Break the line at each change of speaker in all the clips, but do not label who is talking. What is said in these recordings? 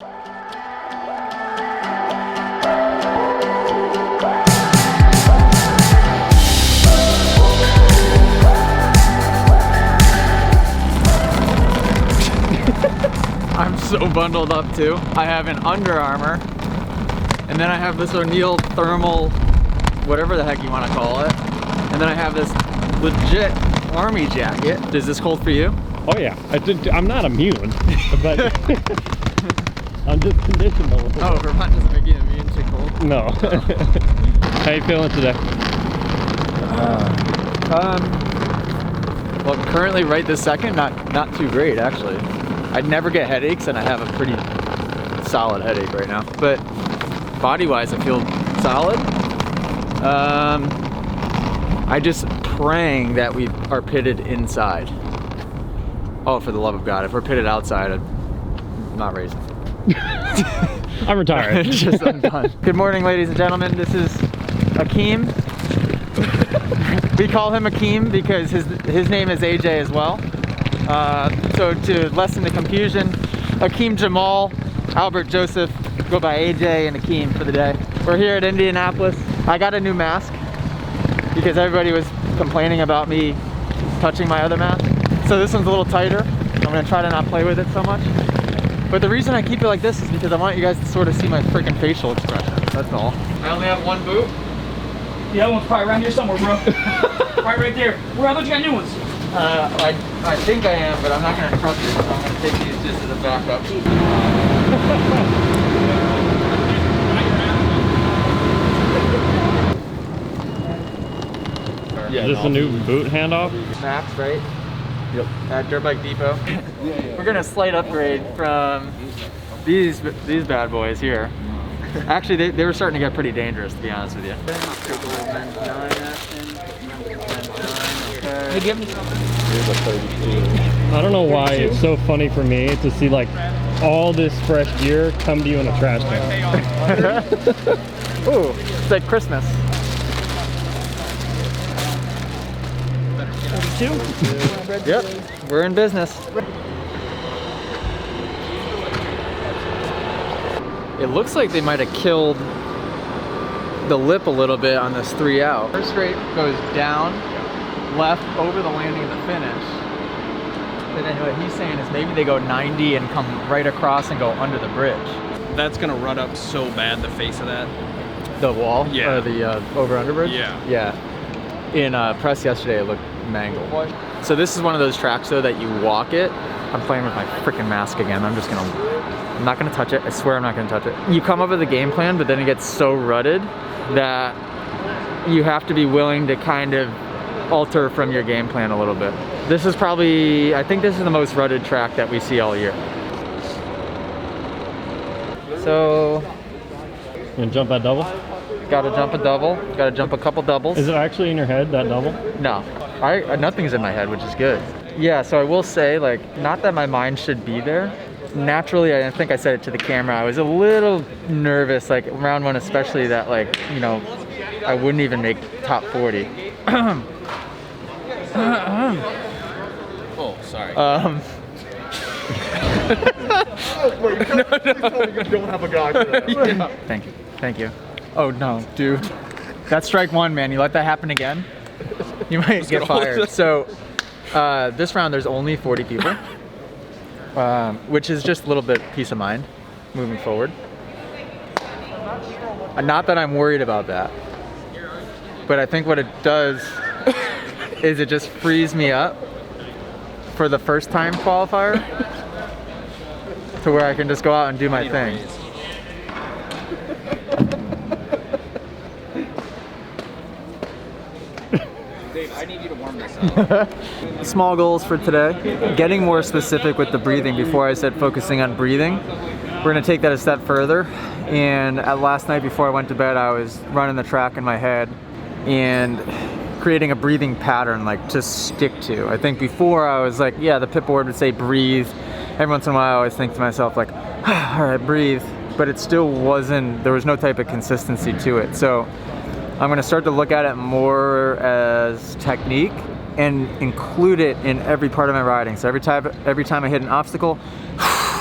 I'm so bundled up too. I have an Under Armour, and then I have this O'Neill thermal, whatever the heck you want to call it, and then I have this legit army jacket. Is this cold for you?
Oh yeah, I'm not immune, but I'm just conditioned a little bit.
Oh, Vermont doesn't make you immune to cold?
No. How you feeling today?
Well, currently right this second, not too great actually. I never get headaches, and I have a pretty solid headache right now. But body-wise, I feel solid. I just praying that we are pitted inside. Oh, for the love of God! If we're pitted outside, I'm not racing.
I'm retired.
Just I'm done. Good morning, ladies and gentlemen. This is Akeem. We call him Akeem because his name is AJ as well. So to lessen the confusion, Akeem Jamal, Albert Joseph, go by AJ and Akeem for the day. We're here at Indianapolis. I got a new mask because everybody was complaining about me touching my other mask. So this one's a little tighter. I'm gonna try to not play with it so much. But the reason I keep it like this is because I want you guys to sort of see my freaking facial expression. That's all. I only have one boot.
The other one's probably around here somewhere, bro. right there. Where else you got new ones?
I think I am, but I'm not going to trust it, so I'm going to take these just as a backup.
Yeah, is this a new boot handoff?
Max, right? Yep. At Dirt Bike Depot. We're going to slight upgrade from these bad boys here. Actually, they were starting to get pretty dangerous, to be honest with you.
Hey, give me something.
Here's a 32. I don't know why it's so funny for me to see like all this fresh gear come to you in a trash can.
Ooh, it's like Christmas.
32?
Yep, we're in business. It looks like they might have killed the lip a little bit on this 3 out. First straight goes down, left over the landing of the finish. But then what he's saying is maybe they go 90 and come right across and go under the bridge.
That's gonna rut up so bad, the face of that.
The wall?
Yeah.
Or the over-under bridge?
Yeah.
Yeah. In press yesterday, it looked mangled. So this is one of those tracks though that you walk it. I'm playing with my freaking mask again. I'm not gonna touch it. I swear I'm not gonna touch it. You come up with a game plan, but then it gets so rutted that you have to be willing to kind of alter from your game plan a little bit. This is probably, I think this is the most rutted track that we see all year. So,
You gonna jump that double?
gotta jump a double, gotta jump a couple doubles.
Is it actually in your head, that double?
No, nothing's in my head, which is good. Yeah, so I will say, like, not that my mind should be there. Naturally, I think I said it to the camera, I was a little nervous, like round one especially, that like, you know, I wouldn't even make top 40.
Oh, sorry.
Thank you. Oh no, dude. That's strike one, man. You let that happen again, you might get fired. So, this round there's only 40 people. Which is just a little bit peace of mind moving forward. Not that I'm worried about that, but I think what it does is it just frees me up for the first time qualifier to where I can just go out and do my thing.
Dave, I need you to warm this up.
Small goals for today. Getting more specific with the breathing. Before I said focusing on breathing. We're gonna take that a step further. And last night before I went to bed, I was running the track in my head and creating a breathing pattern like to stick to. I think before I was like, yeah, the pit board would say breathe. Every once in a while I always think to myself like, all right, breathe. But it still wasn't, there was no type of consistency to it. So I'm gonna start to look at it more as technique and include it in every part of my riding. So every time I hit an obstacle,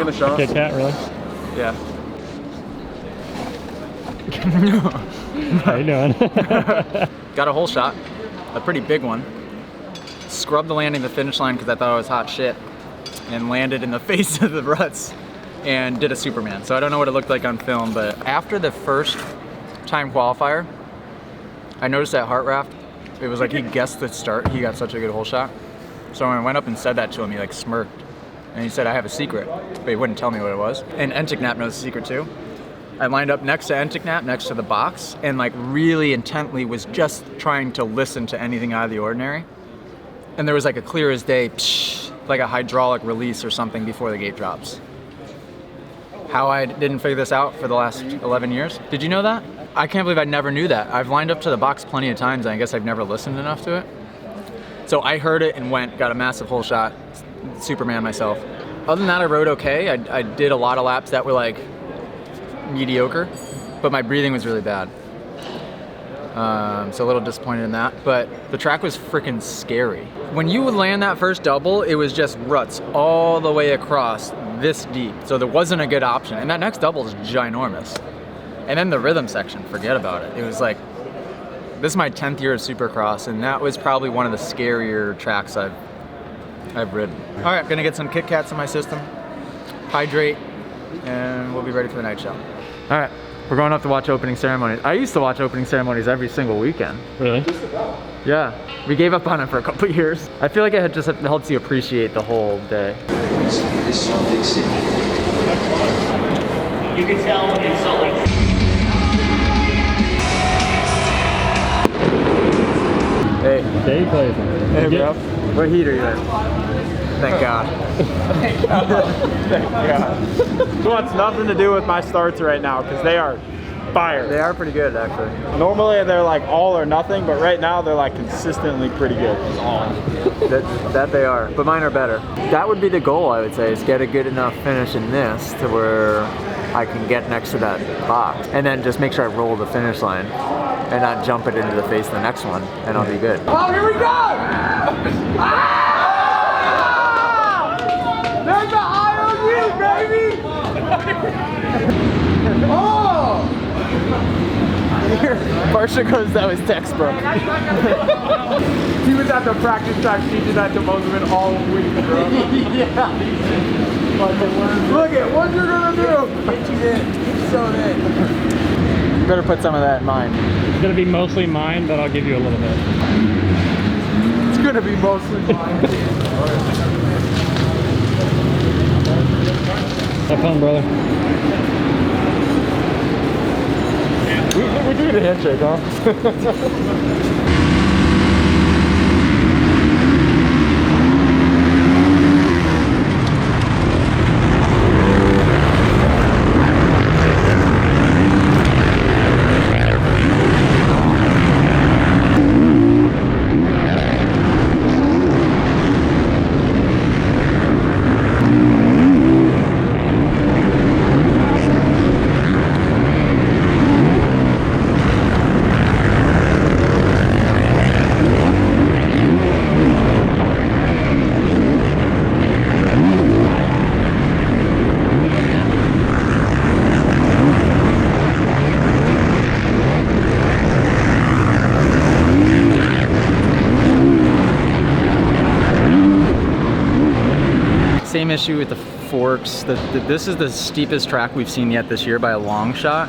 gonna show
Kit
us?
Kat, really?
Yeah.
How you doing?
Got a hole shot, a pretty big one. Scrubbed the landing to the finish line because I thought it was hot shit, and landed in the face of the ruts and did a Superman. So I don't know what it looked like on film, but after the first time qualifier, I noticed that Heart Raft, it was like he guessed the start. He got such a good hole shot. So when I went up and said that to him, he like smirked. And he said, I have a secret, but he wouldn't tell me what it was. And Entiknap knows the secret too. I lined up next to Entiknap, next to the box, and like really intently was just trying to listen to anything out of the ordinary. And there was like a clear as day, psh, like a hydraulic release or something before the gate drops. How I didn't figure this out for the last 11 years. Did you know that? I can't believe I never knew that. I've lined up to the box plenty of times, and I guess I've never listened enough to it. So I heard it and went, got a massive hole shot, Superman myself. Other than that, I rode okay. I did a lot of laps that were like mediocre, but my breathing was really bad. So a little disappointed in that, but the track was freaking scary. When you would land that first double, it was just ruts all the way across this deep. So there wasn't a good option. And that next double is ginormous. And then the rhythm section, forget about it. It was like, this is my 10th year of Supercross, and that was probably one of the scarier tracks I've ridden. All right, gonna get some Kit Kats in my system, hydrate, and we'll be ready for the night show. All right, we're going up to watch opening ceremonies. I used to watch opening ceremonies every single weekend.
Really?
Yeah, we gave up on it for a couple years. I feel like it just helps you appreciate the whole day.
You can tell in Salt Lake.
Hey.
Day plays.
Hey, bro. What heat are you in? Thank God.
Thank God. It wants nothing to do with my starts right now because they are fire.
They are pretty good, actually.
Normally they're like all or nothing, but right now they're like consistently pretty good.
That they are, but mine are better. That would be the goal, I would say, is get a good enough finish in this to where I can get next to that box, and then just make sure I roll the finish line and not jump it into the face of the next one, and I'll be good.
Oh, here we go! Ah! There's the IOG, baby! Oh!
Barsha goes, that was textbook.
He was at the practice track teaching that to Mosman all week, bro. Yeah. Look at what you're gonna do. Get you in. So in.
You better put some of that in mine.
It's gonna be mostly mine, but I'll give you a little bit.
It's gonna be mostly mine.
Have fun, brother.
We do the handshake, huh?
Same issue with the forks. This is the steepest track we've seen yet this year by a long shot.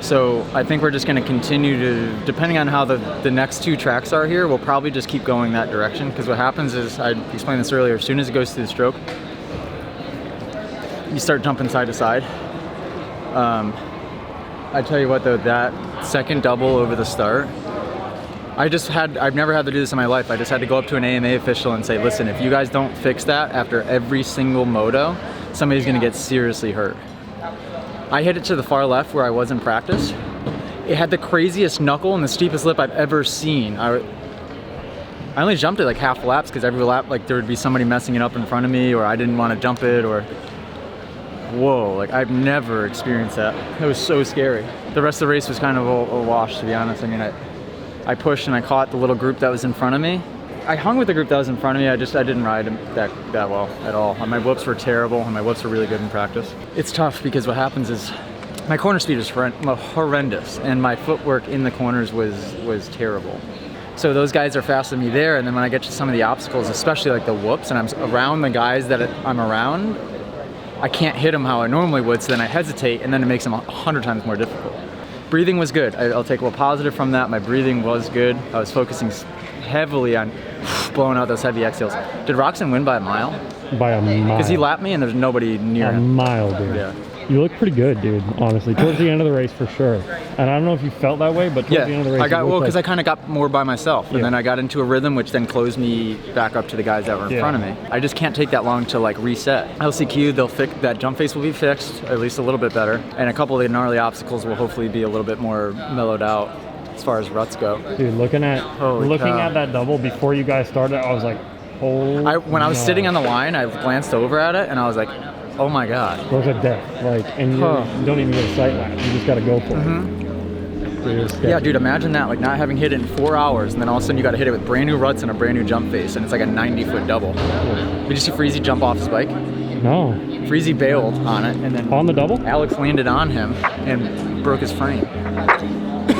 So I think we're just going to continue to, depending on how the next two tracks are here, we'll probably just keep going that direction. Because what happens is, I explained this earlier, as soon as it goes through the stroke, you start jumping side to side. I tell you what though, that second double over the start, I've never had to do this in my life. I just had to go up to an AMA official and say, listen, if you guys don't fix that after every single moto, somebody's gonna get seriously hurt. I hit it to the far left where I was in practice. It had the craziest knuckle and the steepest lip I've ever seen. I only jumped it like half laps because every lap, like there would be somebody messing it up in front of me, or I didn't want to jump it, or whoa, like I've never experienced that. It was so scary. The rest of the race was kind of a wash, to be honest. I mean, I pushed and I caught the little group that was in front of me, I hung with the group that was in front of me. I didn't ride that well at all. My whoops were terrible, and my whoops were really good in practice. It's tough because what happens is my corner speed is horrendous, and my footwork in the corners was terrible. So those guys are faster than me there, and then when I get to some of the obstacles, especially like the whoops, and I'm around the guys that I'm around, I can't hit them how I normally would, so then I hesitate, and then it makes them 100 times more difficult. Breathing was good. I'll take a little positive from that. My breathing was good. I was focusing heavily on blowing out those heavy exhales. Did Roxon win by a mile?
By a mile.
Because he lapped me and there's nobody near him.
A mile, dude.
Yeah.
You look pretty good, dude, honestly. Towards the end of the race, for sure. And I don't know if you felt that way, but towards the end of the race,
I got, well, because
like...
I kind of got more by myself. And then I got into a rhythm, which then closed me back up to the guys that were in front of me. I just can't take that long to like reset. LCQ, they'll fix, that jump face will be fixed, at least a little bit better. And a couple of the gnarly obstacles will hopefully be a little bit more mellowed out as far as ruts go.
Dude, looking at that double before you guys started, I was like, oh.
When I was sitting on the line, I glanced over at it and I was like, oh my God.
There's a death, like, and you don't even get a sight lap. You just got to go for it.
Yeah, dude, imagine that, like not having hit it in 4 hours, and then all of a sudden you got to hit it with brand new ruts and a brand new jump face, and it's like a 90-foot double. Did you see Freezy jump off his bike?
No.
Freezy bailed on it, and then
on the double?
Alex landed on him and broke his frame.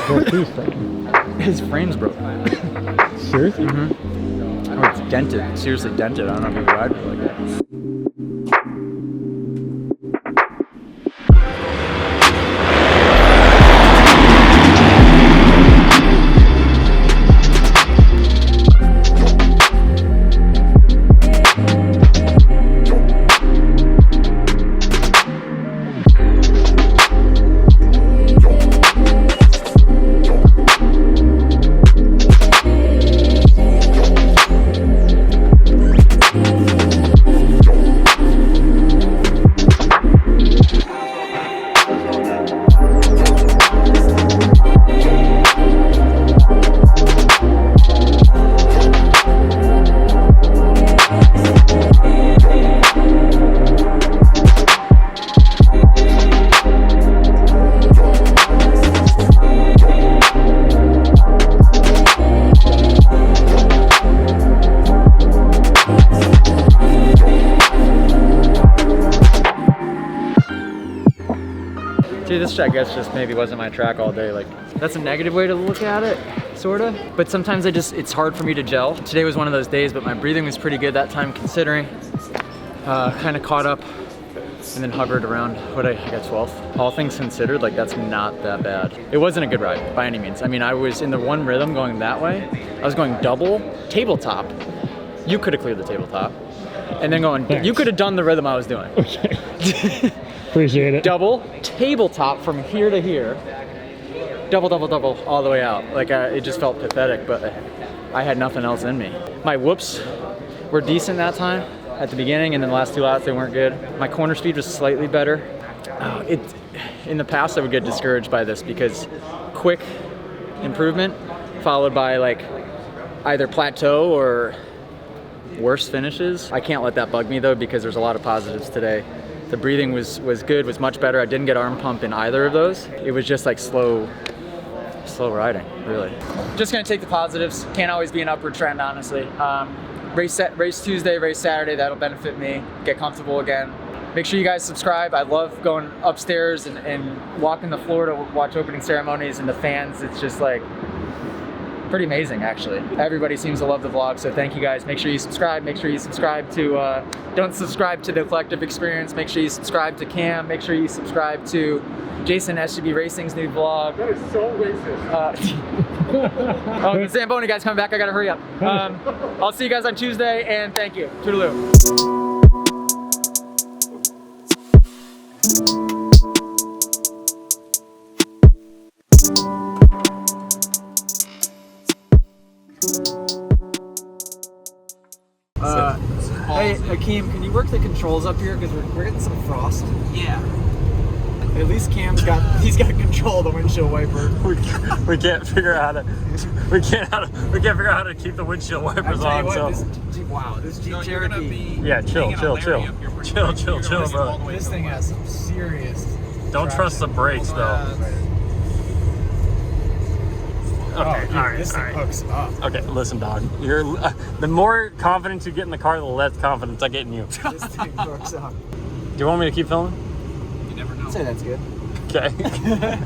Broke whose frame?
His frame's broken.
Seriously?
Oh, it's dented. Seriously dented. I don't know if you ride it like that. This I guess just maybe wasn't my track all day. Like that's a negative way to look at it, sorta. But sometimes it's hard for me to gel. Today was one of those days, but my breathing was pretty good that time considering. Kind of caught up and then hovered around, what I got 12th. All things considered, like that's not that bad. It wasn't a good ride by any means. I mean, I was in the one rhythm going that way. I was going double tabletop. You could have cleared the tabletop. And then going,
Thanks.
You could have done the rhythm I was doing.
Okay. Appreciate it.
Double tabletop from here to here. Double, double, double all the way out. Like it just felt pathetic, but I had nothing else in me. My whoops were decent that time at the beginning, and then the last two laps they weren't good. My corner speed was slightly better. In the past I would get discouraged by this because quick improvement followed by like either plateau or worse finishes. I can't let that bug me though because there's a lot of positives today. The breathing was good, was much better. I didn't get arm pump in either of those. It was just like slow riding, really. Just gonna take the positives. Can't always be an upward trend, honestly. Race Tuesday, race Saturday, that'll benefit me. Get comfortable again. Make sure you guys subscribe. I love going upstairs and walking the floor to watch opening ceremonies and the fans. It's just like pretty amazing, actually. Everybody seems to love the vlog, so thank you guys. Make sure you subscribe. Make sure you subscribe to, don't subscribe to the Collective Experience. Make sure you subscribe to Cam. Make sure you subscribe to Jason SGB Racing's new vlog.
That is so racist.
Oh, the Zamboni guy's coming back. I gotta hurry up. I'll see you guys on Tuesday, and thank you. Toodaloo. Hey, Hakeem, can you work the controls up here? Because we're getting some frost.
Yeah.
At least he's got control of the windshield wiper.
We can't figure out how to keep the windshield wipers on.
This Jeep Cherokee.
Yeah, chill, bro.
This thing has some serious.
Don't trust the brakes though. Okay,
dude,
all right,
this thing
all right.
hooks up.
Okay, listen, dog. You're the more confidence you get in the car, the less confidence I get in you.
This thing hooks up.
Do you want me to keep filming?
You never know.
I'd say that's good.
Okay.